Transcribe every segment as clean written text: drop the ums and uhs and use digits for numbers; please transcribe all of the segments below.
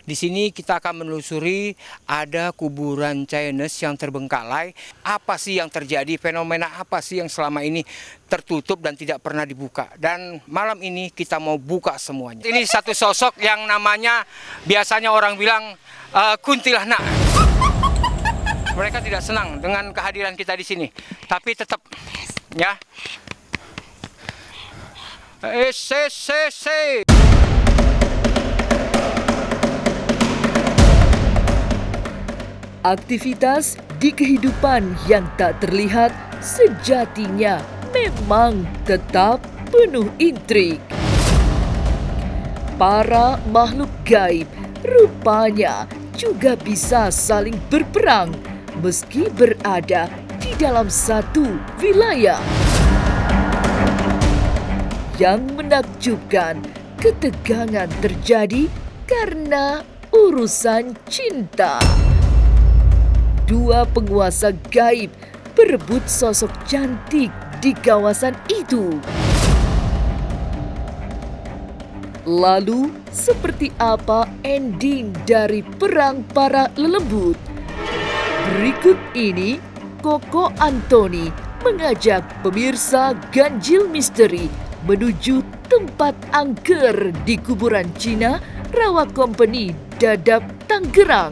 Di sini kita akan menelusuri ada kuburan Chinese yang terbengkalai. Apa sih yang terjadi? Fenomena apa sih yang selama ini tertutup dan tidak pernah dibuka? Dan malam ini kita mau buka semuanya. Ini satu sosok yang namanya biasanya orang bilang kuntilanak. Mereka tidak senang dengan kehadiran kita di sini, tapi tetap ya. Aktivitas di kehidupan yang tak terlihat sejatinya memang tetap penuh intrik. Para makhluk gaib rupanya juga bisa saling berperang meski berada di dalam satu wilayah. Yang menakjubkan, ketegangan terjadi karena urusan cinta. Dua penguasa gaib berebut sosok cantik di kawasan itu. Lalu, seperti apa ending dari perang para lelembut? Berikut ini, Koko Antoni mengajak pemirsa Ganjil Misteri menuju tempat angker di kuburan Cina Rawa Company, Dadap, Tangerang.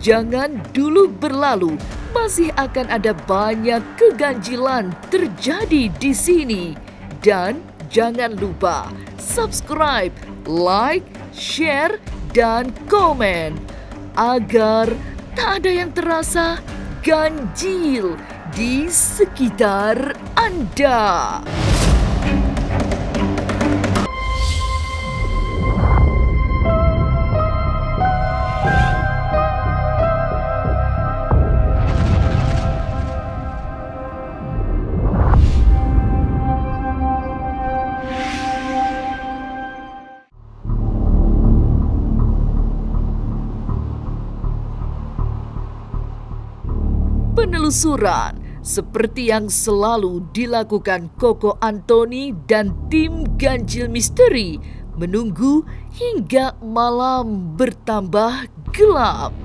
Jangan dulu berlalu, masih akan ada banyak keganjilan terjadi di sini. Dan jangan lupa subscribe, like, share, dan komen agar tak ada yang terasa ganjil di sekitar Anda. Penelusuran seperti yang selalu dilakukan Koko Antoni dan tim Ganjil Misteri menunggu hingga malam bertambah gelap.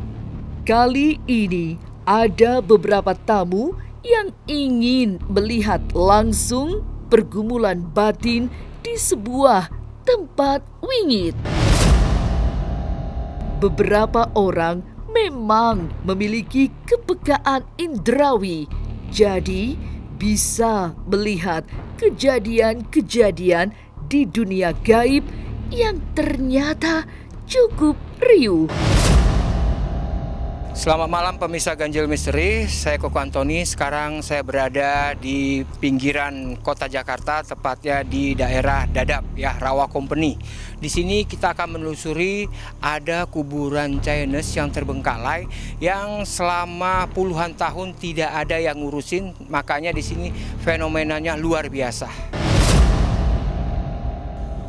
Kali ini ada beberapa tamu yang ingin melihat langsung pergumulan batin di sebuah tempat wingit. Beberapa orang memang memiliki kepekaan indrawi, jadi bisa melihat kejadian-kejadian di dunia gaib yang ternyata cukup riuh. Selamat malam pemirsa Ganjil Misteri, saya Koko Antoni. Sekarang saya berada di pinggiran kota Jakarta, tepatnya di daerah Dadap, ya, Rawa Company. Di sini kita akan menelusuri ada kuburan Chinese yang terbengkalai, yang selama puluhan tahun tidak ada yang ngurusin, makanya di sini fenomenanya luar biasa.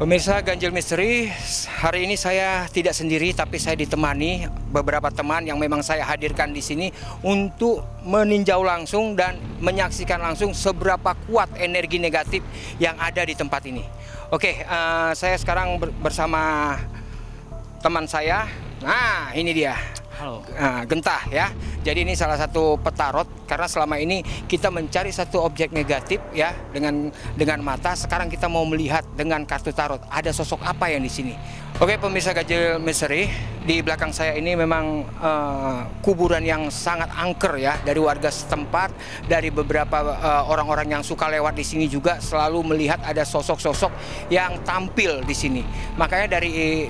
Pemirsa Ganjil Misteri, hari ini saya tidak sendiri, tapi saya ditemani beberapa teman yang memang saya hadirkan di sini untuk meninjau langsung dan menyaksikan langsung seberapa kuat energi negatif yang ada di tempat ini. Oke, saya sekarang bersama teman saya. Nah, ini dia. Halo. Gentah ya. Jadi ini salah satu petarot, karena selama ini kita mencari satu objek negatif ya dengan mata. Sekarang kita mau melihat dengan kartu tarot ada sosok apa yang di sini. Oke, pemirsa Ganjil Misteri, di belakang saya ini memang kuburan yang sangat angker ya, dari warga setempat, dari beberapa orang-orang yang suka lewat di sini juga selalu melihat ada sosok-sosok yang tampil di sini. Makanya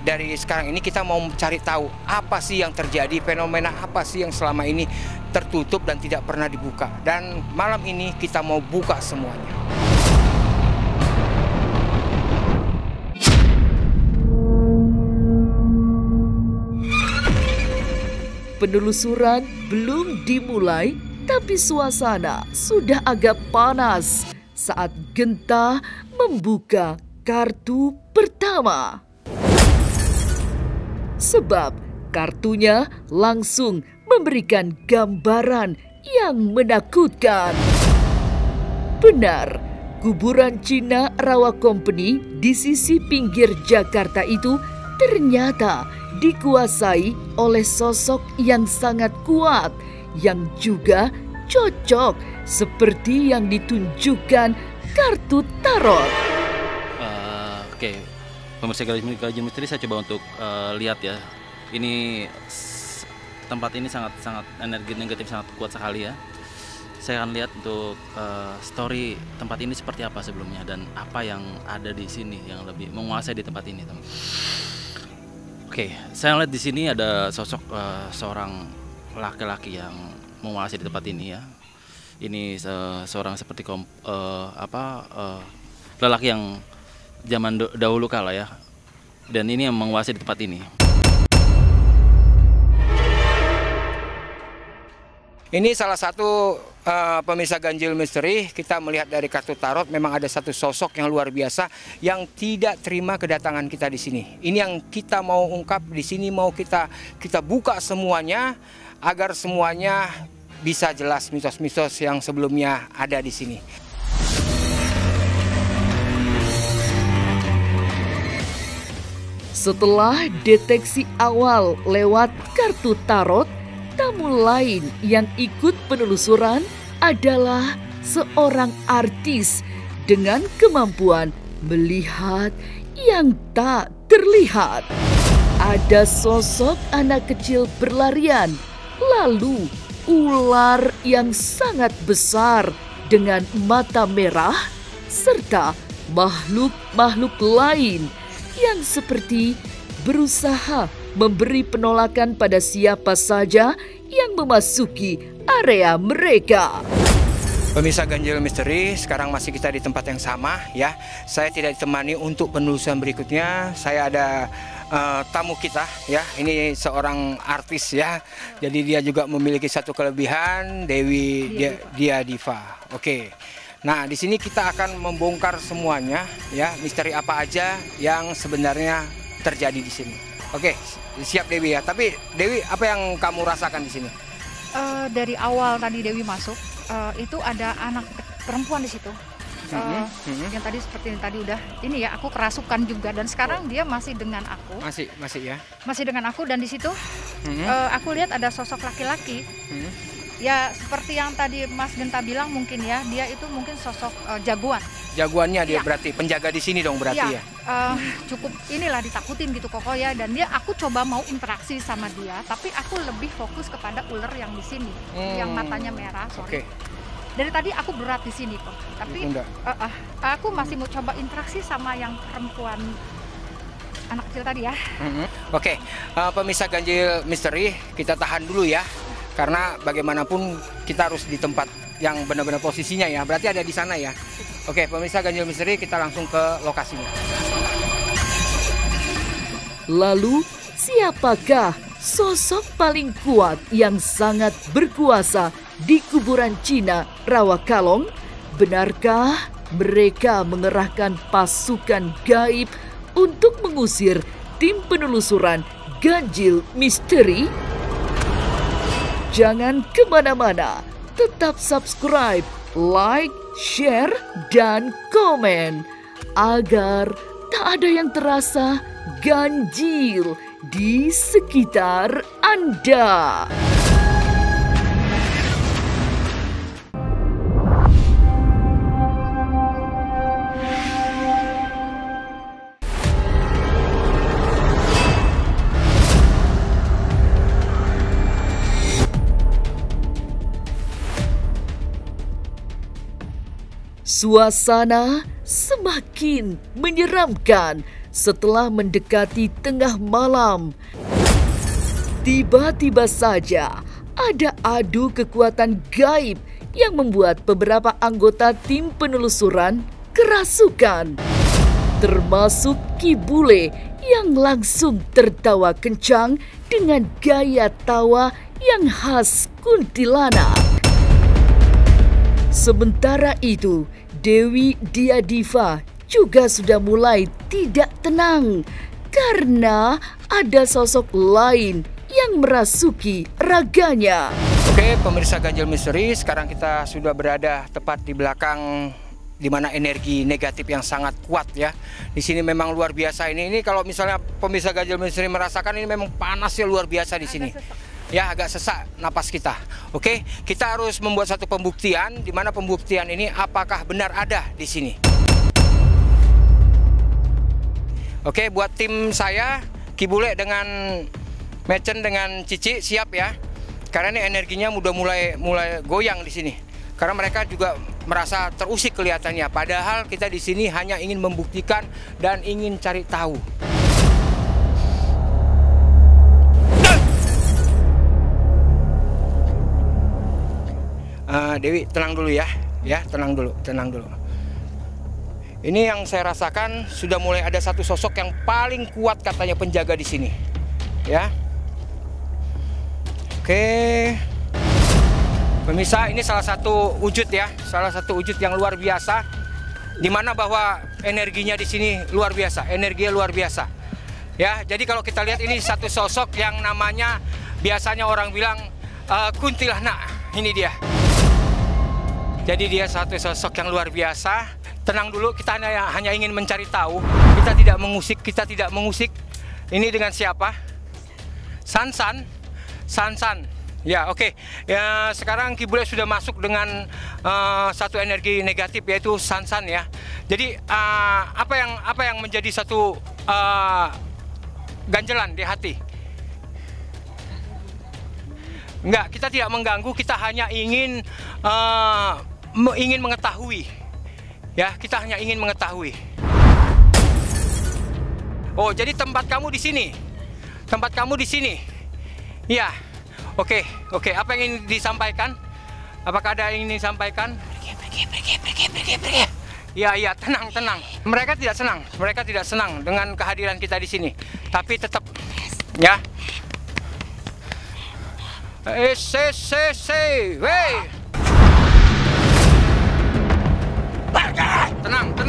dari sekarang ini kita mau cari tahu apa sih yang terjadi, fenomena apa sih yang selama ini tertutup dan tidak pernah dibuka. Dan malam ini kita mau buka semuanya. Penelusuran belum dimulai, tapi suasana sudah agak panas saat Gentah membuka kartu pertama. Sebab kartunya langsung memberikan gambaran yang menakutkan. Benar, kuburan Cina Rawa Company di sisi pinggir Jakarta itu ternyata dikuasai oleh sosok yang sangat kuat, yang juga cocok seperti yang ditunjukkan kartu tarot. Oke, pemirsa Ganjil Misteri, saya coba untuk lihat ya. Ini tempat ini sangat energi negatif sangat kuat sekali ya. Saya akan lihat untuk story tempat ini seperti apa sebelumnya dan apa yang ada di sini yang lebih menguasai di tempat ini, teman. Oke, saya lihat di sini ada sosok seorang laki-laki yang menguasai di tempat ini ya. Ini seorang seperti lelaki yang zaman dahulu kala ya. Dan ini yang menguasai di tempat ini. Ini salah satu pemirsa Ganjil Misteri, kita melihat dari kartu tarot memang ada satu sosok yang luar biasa yang tidak terima kedatangan kita di sini. Ini yang kita mau ungkap di sini, mau kita buka semuanya agar semuanya bisa jelas mitos-mitos yang sebelumnya ada di sini. Setelah deteksi awal lewat kartu tarot, tamu lain yang ikut penelusuran adalah seorang artis dengan kemampuan melihat yang tak terlihat. Ada sosok anak kecil berlarian, lalu ular yang sangat besar dengan mata merah, serta makhluk-makhluk lain yang seperti berusaha memberi penolakan pada siapa saja yang memasuki area mereka. Pemirsa Ganjil Misteri, sekarang masih kita di tempat yang sama ya. Saya tidak ditemani untuk penelusuran berikutnya. Saya ada tamu kita ya. Ini seorang artis ya. Jadi dia juga memiliki satu kelebihan, Dewi Diva. Oke. Nah, di sini kita akan membongkar semuanya ya, misteri apa aja yang sebenarnya terjadi di sini. Oke, siap Dewi ya. Tapi Dewi, apa yang kamu rasakan di sini? Dari awal tadi Dewi masuk, itu ada anak perempuan di situ. Yang tadi seperti yang tadi udah ini ya, aku kerasukan juga dan sekarang dia masih dengan aku. Masih ya. Masih dengan aku dan di situ aku lihat ada sosok laki-laki. Ya seperti yang tadi Mas Genta bilang mungkin ya, dia itu mungkin sosok jagoan. Jagoannya dia berarti penjaga di sini dong berarti ya. Cukup inilah ditakutin gitu Koko ya, dan aku coba mau interaksi sama dia, tapi aku lebih fokus kepada ular yang di sini, yang matanya merah. Sorry. Dari tadi aku berat di sini kok, tapi aku masih mau coba interaksi sama yang perempuan anak kecil tadi ya. Oke, pemirsa Ganjil Misteri, kita tahan dulu ya. Karena bagaimanapun kita harus di tempat yang benar-benar posisinya ya. Berarti ada di sana ya. Oke, pemirsa Ganjil Misteri, kita langsung ke lokasinya. Lalu, siapakah sosok paling kuat yang sangat berkuasa di kuburan Cina Rawakalong? Benarkah mereka mengerahkan pasukan gaib untuk mengusir tim penelusuran Ganjil Misteri? Jangan kemana-mana, tetap subscribe, like, share, dan komen agar tak ada yang terasa ganjil di sekitar Anda. Suasana semakin menyeramkan setelah mendekati tengah malam. Tiba-tiba saja ada adu kekuatan gaib yang membuat beberapa anggota tim penelusuran kerasukan. Termasuk Ki Bule yang langsung tertawa kencang dengan gaya tawa yang khas kuntilanak. Sementara itu, Dewi Diva juga sudah mulai tidak tenang karena ada sosok lain yang merasuki raganya. Oke, pemirsa Ganjil Misteri, sekarang kita sudah berada tepat di belakang di mana energi negatif yang sangat kuat ya. Di sini memang luar biasa ini. Ini kalau misalnya pemirsa Ganjil Misteri merasakan, ini memang panasnya luar biasa di sini. Ya, agak sesak napas kita. Oke, kita harus membuat satu pembuktian, di mana pembuktian ini apakah benar ada di sini. Oke, buat tim saya, Ki Bule dengan Mecen dengan Cici siap ya. Karena ini energinya udah mulai goyang di sini. Karena mereka juga merasa terusik kelihatannya. Padahal kita di sini hanya ingin membuktikan dan ingin cari tahu. Dewi, tenang dulu ya. Ya, tenang dulu. Ini yang saya rasakan sudah mulai ada satu sosok yang paling kuat katanya penjaga di sini. Ya. Oke. Pemirsa, ini salah satu wujud ya, salah satu wujud yang luar biasa, di mana bahwa energinya di sini luar biasa, energinya luar biasa. Ya, jadi kalau kita lihat ini satu sosok yang namanya biasanya orang bilang kuntilanak, ini dia. Jadi dia satu sosok yang luar biasa. Tenang dulu, kita hanya ingin mencari tahu. Kita tidak mengusik. Ini dengan siapa? Sansan. Ya, oke. Ya, sekarang Ki Bule sudah masuk dengan satu energi negatif, yaitu Sansan ya. Jadi apa yang menjadi satu ganjelan di hati? Enggak, kita tidak mengganggu, kita hanya ingin mengetahui. Ya, kita hanya ingin mengetahui. Oh, jadi tempat kamu di sini. Tempat kamu di sini. Ya. Oke. Apa yang ingin disampaikan? Apakah ada yang ingin disampaikan? Pergi. Ya, tenang. Mereka tidak senang dengan kehadiran kita di sini. Tapi tetap ya. Wey. Tenang.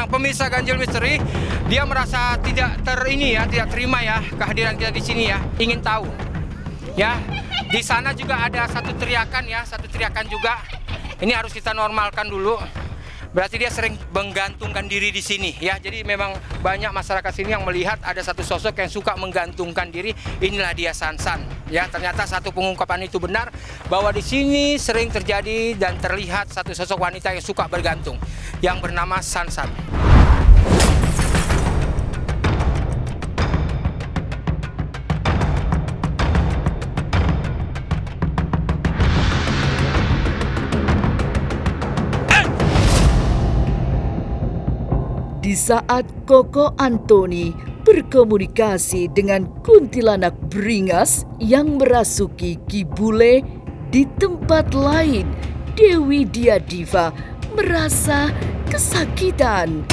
Pemirsa Ganjil Misteri, dia merasa tidak terima ya kehadiran kita di sini ya. Ingin tahu. Ya. Di sana juga ada satu teriakan juga. Ini harus kita normalkan dulu. Berarti dia sering menggantungkan diri di sini ya. Jadi memang banyak masyarakat sini yang melihat ada satu sosok yang suka menggantungkan diri. Inilah dia Sansan. Ya, ternyata satu pengungkapan itu benar bahwa di sini sering terjadi dan terlihat satu sosok wanita yang suka bergantung yang bernama Sansan. Di saat Koko Antoni berkomunikasi dengan kuntilanak beringas yang merasuki Ki Bule, di tempat lain Dewi Diadiva merasa kesakitan.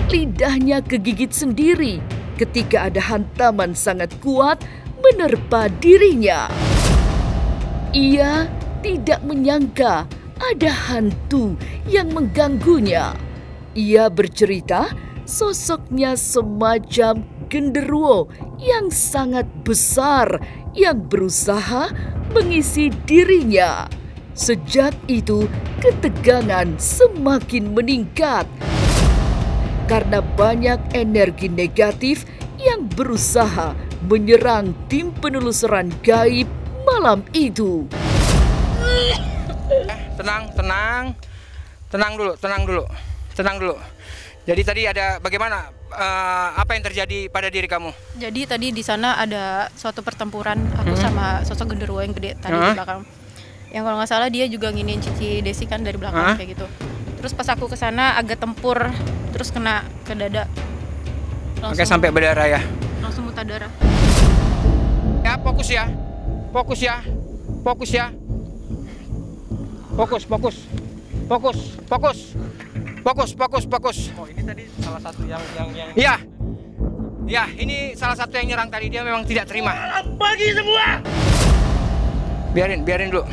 Lidahnya kegigit sendiri ketika ada hantaman sangat kuat menerpa dirinya. Ia tidak menyangka ada hantu yang mengganggunya. Ia bercerita sosoknya semacam genderuwo yang sangat besar yang berusaha mengisi dirinya. Sejak itu ketegangan semakin meningkat karena banyak energi negatif yang berusaha menyerang tim penelusuran gaib malam itu. Tenang dulu. Jadi tadi ada bagaimana? Apa yang terjadi pada diri kamu? Jadi tadi di sana ada suatu pertempuran aku sama sosok genderuwo yang gede tadi di belakang. Yang kalau nggak salah dia juga nginin Cici Desi kan dari belakang kayak gitu. Terus pas aku ke sana agak tempur, terus kena ke dada. Oke, sampai berdarah ya. Langsung muntah darah. Ya, fokus ya. Fokus. Oh, ini tadi salah satu yang Ya, ini salah satu yang nyerang tadi, dia memang tidak terima. Bagi semua. Biarin dulu.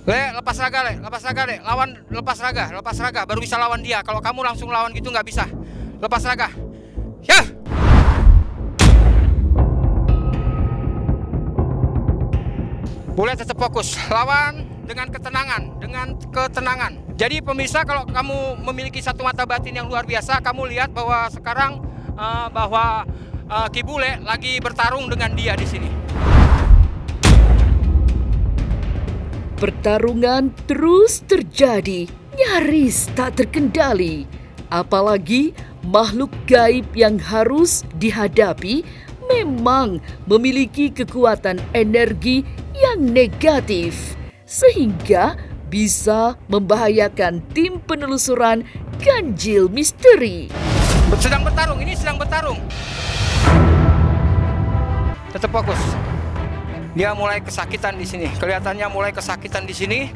Lepas raga. Lepas raga, baru bisa lawan dia. Kalau kamu langsung lawan gitu nggak bisa. Lepas raga. Ya. Boleh tetap fokus. Lawan. dengan ketenangan. Jadi pemirsa, kalau kamu memiliki satu mata batin yang luar biasa, kamu lihat bahwa sekarang Ki Bule lagi bertarung dengan dia di sini. Pertarungan terus terjadi, nyaris tak terkendali. Apalagi makhluk gaib yang harus dihadapi memang memiliki kekuatan energi yang negatif, sehingga bisa membahayakan tim penelusuran ganjil misteri. Sedang bertarung, ini sedang bertarung. Tetap fokus. Dia mulai kesakitan di sini. Kelihatannya mulai kesakitan di sini.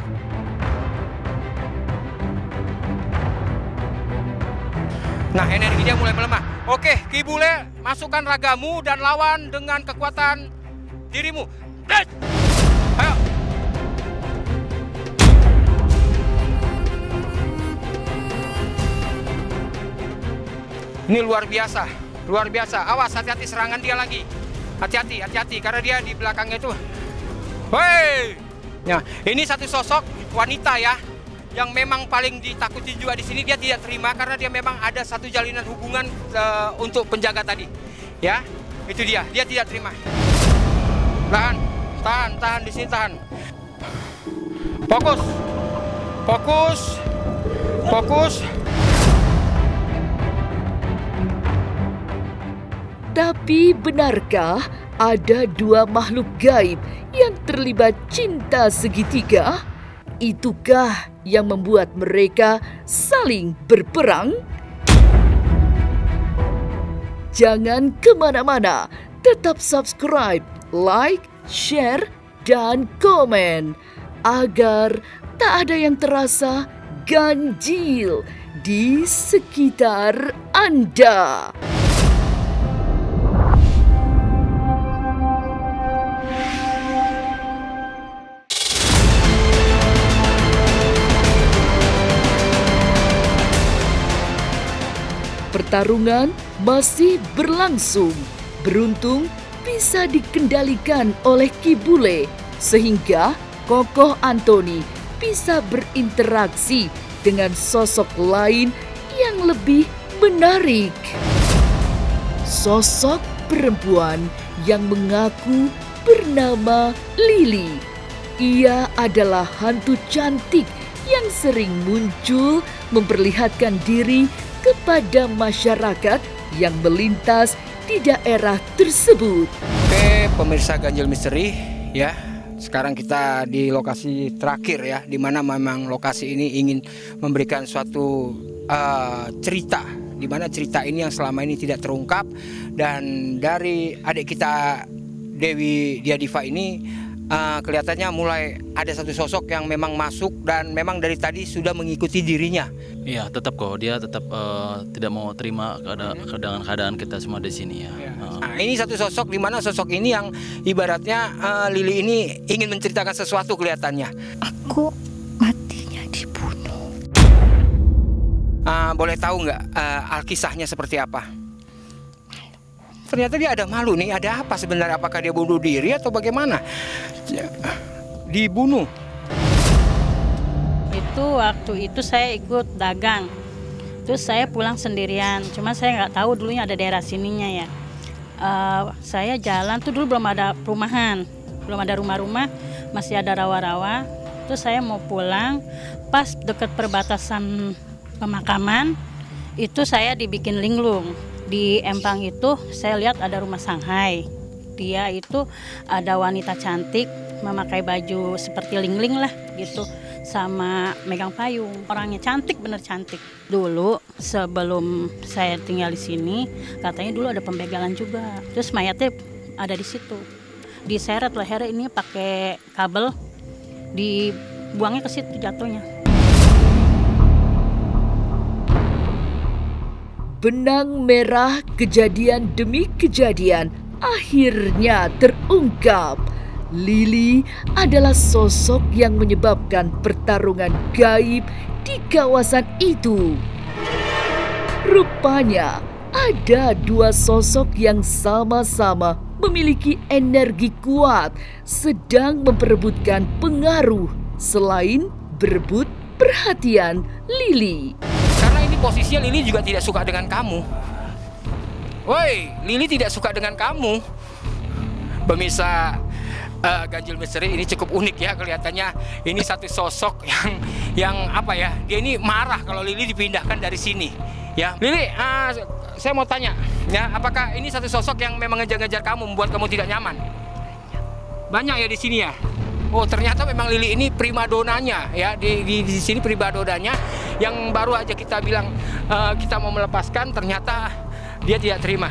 Nah, energinya mulai melemah. Oke, Ki Bule, masukkan ragamu dan lawan dengan kekuatan dirimu. Ayo. Ini luar biasa, luar biasa. Awas, hati-hati serangan dia lagi. Hati-hati, karena dia di belakangnya itu. Hei! Nah, ini satu sosok wanita ya, yang memang paling ditakuti juga di sini. Dia tidak terima karena dia memang ada satu jalinan hubungan untuk penjaga tadi. Ya, itu dia tidak terima. Tahan di sini, tahan. Fokus. Tapi benarkah ada dua makhluk gaib yang terlibat cinta segitiga? Itukah yang membuat mereka saling berperang? Jangan kemana-mana, tetap subscribe, like, share, dan komen agar tak ada yang terasa ganjil di sekitar Anda. Pertarungan masih berlangsung. Beruntung bisa dikendalikan oleh Ki Bule sehingga Kokoh Antoni bisa berinteraksi dengan sosok lain yang lebih menarik. Sosok perempuan yang mengaku bernama Lili. Ia adalah hantu cantik yang sering muncul memperlihatkan diri kepada masyarakat yang melintas di daerah tersebut. Oke, pemirsa Ganjil Misteri, ya. Sekarang kita di lokasi terakhir ya, di mana memang lokasi ini ingin memberikan suatu cerita, di mana cerita ini yang selama ini tidak terungkap, dan dari adik kita Dewi Diadiva ini kelihatannya mulai ada satu sosok yang memang masuk dan memang dari tadi sudah mengikuti dirinya. Iya, tetap kok dia tetap tidak mau terima dengan keadaan kita semua di sini ya. Nah, ini satu sosok di mana sosok ini yang ibaratnya Lili ini ingin menceritakan sesuatu kelihatannya. Aku matinya dibunuh. Boleh tahu nggak alkisahnya seperti apa? Ternyata dia ada malu nih, ada apa sebenarnya? Apakah dia bunuh diri atau bagaimana? Dibunuh. Waktu itu saya ikut dagang, terus saya pulang sendirian. Cuma saya nggak tahu dulunya ada daerah sininya ya. Saya jalan tuh dulu belum ada perumahan, belum ada rumah-rumah, masih ada rawa-rawa. Terus saya mau pulang, pas dekat perbatasan pemakaman, itu saya dibikin linglung. Di Empang itu saya lihat ada rumah Shanghai. Dia itu ada wanita cantik memakai baju seperti lingling lah gitu, sama megang payung. Orangnya cantik, bener cantik. Dulu sebelum saya tinggal di sini, katanya dulu ada pembegalan juga. Terus mayatnya ada di situ. Diseret lehernya ini pakai kabel, dibuangnya ke situ jatuhnya. Benang merah kejadian demi kejadian akhirnya terungkap. Lili adalah sosok yang menyebabkan pertarungan gaib di kawasan itu. Rupanya ada dua sosok yang sama-sama memiliki energi kuat sedang memperebutkan pengaruh selain berebut perhatian Lili. Karena ini posisinya Lili juga tidak suka dengan kamu. Woi, Lili tidak suka dengan kamu. Pemirsa Ganjil Misteri ini cukup unik ya kelihatannya. Ini satu sosok yang apa ya? Dia ini marah kalau Lili dipindahkan dari sini. Ya, Lili, saya mau tanya, ya, apakah ini satu sosok yang memang ngejar-ngejar kamu, membuat kamu tidak nyaman? Banyak ya di sini ya. Oh, ternyata memang Lili ini primadonanya ya, di sini primadonanya yang baru aja kita bilang kita mau melepaskan, ternyata dia tidak terima.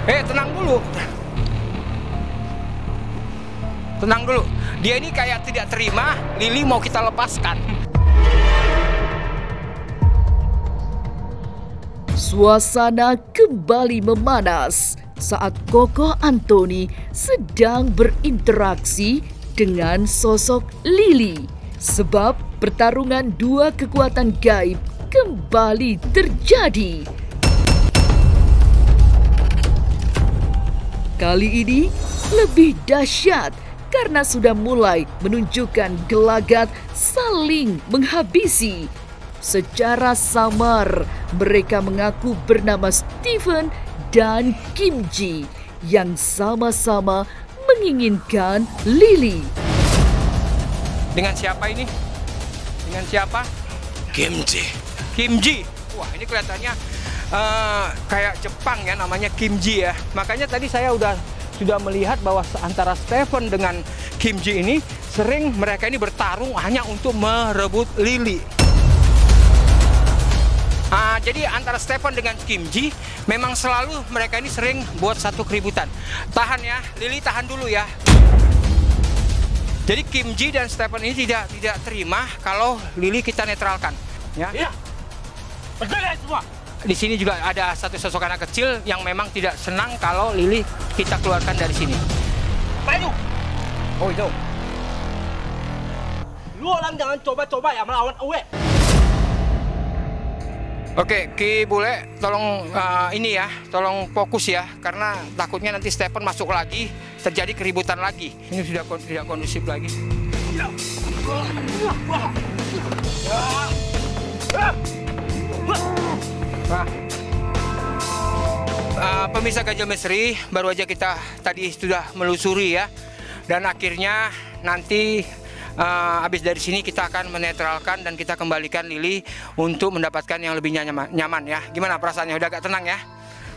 Tenang dulu. Tenang dulu. Dia ini kayak tidak terima Lili mau kita lepaskan. Suasana kembali memanas saat Koko Antoni sedang berinteraksi dengan sosok Lili. Sebab pertarungan dua kekuatan gaib kembali terjadi. Kali ini lebih dahsyat karena sudah mulai menunjukkan gelagat saling menghabisi. Secara samar mereka mengaku bernama Steven dan Kim Ji yang sama-sama menginginkan Lili. Dengan siapa ini? Dengan siapa? Kim Ji. Kim Ji. Wah, ini kelihatannya kayak Jepang ya, namanya Kim Ji ya. Makanya tadi saya sudah melihat bahwa antara Stephen dengan Kim Ji ini sering mereka ini bertarung hanya untuk merebut Lili. Jadi antara Stephen dengan Kim Ji memang selalu mereka ini sering buat satu keributan. Tahan ya, Lili tahan dulu ya. Jadi Kim Ji dan Stephen ini tidak terima kalau Lili kita netralkan. Ya. Iya. Berdiri semua. Di sini juga ada satu sosok anak kecil yang memang tidak senang kalau Lili kita keluarkan dari sini. Apa itu? Oh itu. Lu orang jangan coba-coba ya melawan Uwe. Oke, Ki Bule, tolong ini ya, tolong fokus ya, karena takutnya nanti Stephen masuk lagi, terjadi keributan lagi. Ini sudah tidak kondusif lagi. Pemirsa Ganjil Misteri, baru aja kita tadi sudah melusuri ya, dan akhirnya nanti habis dari sini kita akan menetralkan dan kita kembalikan Lili untuk mendapatkan yang lebih nyaman ya. Gimana perasaannya? Udah agak tenang ya?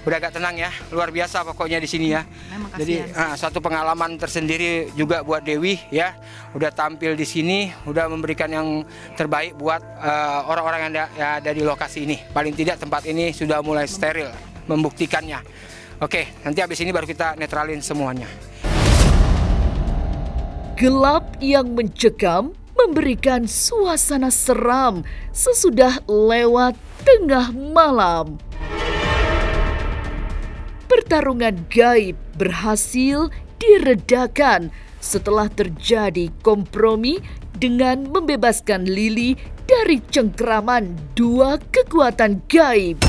Udah agak tenang ya? Luar biasa pokoknya di sini ya. Jadi satu pengalaman tersendiri juga buat Dewi ya. Udah tampil di sini, udah memberikan yang terbaik buat orang-orang yang ada di lokasi ini. Paling tidak tempat ini sudah mulai steril, membuktikannya. Oke, nanti habis ini baru kita netralin semuanya. Gelap yang mencekam memberikan suasana seram sesudah lewat tengah malam. Pertarungan gaib berhasil diredakan setelah terjadi kompromi dengan membebaskan Lili dari cengkeraman dua kekuatan gaib.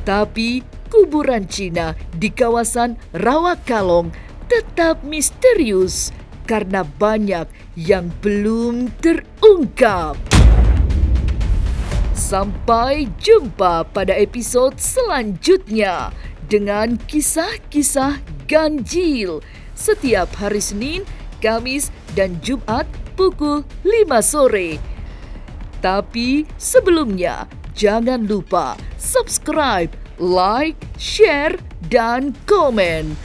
Tapi kuburan Cina di kawasan Rawakalong tetap misterius karena banyak yang belum terungkap. Sampai jumpa pada episode selanjutnya dengan kisah-kisah ganjil setiap hari Senin, Kamis, dan Jumat pukul 5 sore. Tapi sebelumnya jangan lupa subscribe, like, share, dan komen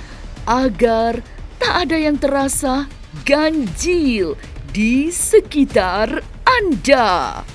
agar tak ada yang terasa ganjil di sekitar Anda.